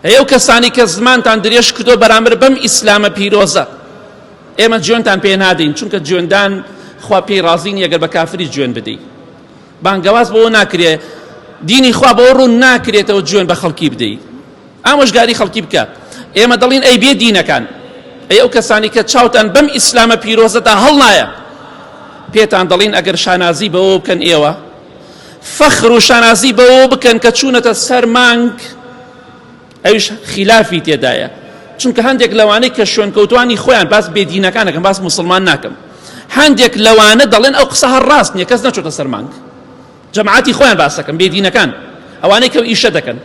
ئێوە کەسانی کە زمانتان درێژ کردو بەرامبەر بەم ئیسلامە پیرۆزە ئێمە جوێنتان پێ نادەین، چونکە جوێندان خوا پێی ڕازی نیە ئەگەر بە کافری جوێن بدەیت. بانگەواز بەوە ناکرێت، دینی خوا بەوە ڕوون ناکرێتەوە جوێن بە خەڵکی بدەیت، ئامۆژگاری خەڵکی بکە. ئێمە دەڵین ئەی بێ دینەکان، ئەی ئەو کەسانی کە چاوتان بەم ئیسلامە پیرۆزەدا هەڵنایە، پێتان دەڵین ئەگەر شانازی بەوە بکەن، ئێوە فەخر و شانازی بەوە بکەن کە چوونەتە سەر مانگ، ئەویش خلافی تێدایە. چونکە هەندێک لەوانەی کە شوێنکەوتوانی خۆیان باس بێدینەکانەکەن، باس مسلمان ناکەم، هەندێک لەوانە دەڵێن ئەو قسە هەر ڕاست نییە، کەس نەچۆتە سەر مانگ. جەماعەتی خۆیان باس دەکەن، بێدینەکان ئەوانەی کە ئیشە دەکەن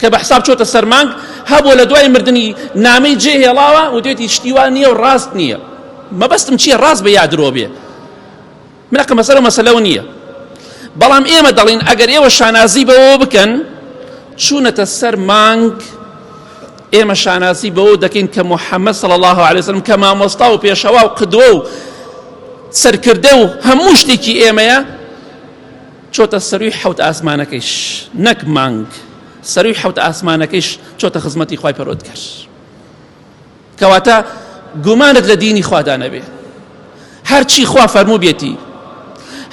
کە بە حساب چۆتە سەر مانگ، هەبووە لە دوای مردنی نامەی جێهێڵاوە و دێتی شتیوان نییە و ڕاست نییە. مەبەستم چییە؟ ڕاست بە یادرۆ بێ. منەکە مەسەلەو نییە. بەڵام ئێمە دەڵین ئەگەر ئێوە شانازی بەوە بکەن چوونەتە سەر مانگ، ئێمە شانازی بەوە دەکەین کە محەممەد صلی الله عليه وسلم کە مامۆستا و پێشەوا و قدوە و سەرکردە و هەموو شتێکی ئێمەیە چۆتە سەروی حەوت ئاسمانەکەیش، نەک مانگ، سەروی حەوت ئاسمانەکەیش چۆتە خزمەتی خوای پەروەردگار. کەواتە گومانت لە دینی خوادا نەبێ، هەرچی خوا فەرموو بێتی،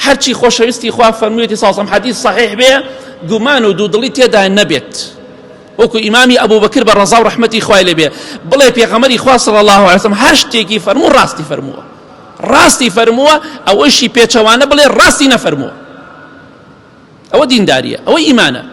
هەرچی خۆشەویستی خوا فەرموویەتی ساسەم حەدیث صحیح بێ، گومان و دوودڵی تێدا نەبێت. وەکو ئیمامی ئەبوبەکر بە ڕەزا و ڕەحمەتی خوای لێبێ بڵێ پێغەمبەری خوا صلی الله عليه وسلم هەر شتێکی فەرموو ڕاستی فەرمووە، ڕاستی فەرمووە، ئەوەشی پێچەوانە بڵێ ڕاستی نەفەرمووە. ئەوە دینداریە، ئەوە ئیمانە.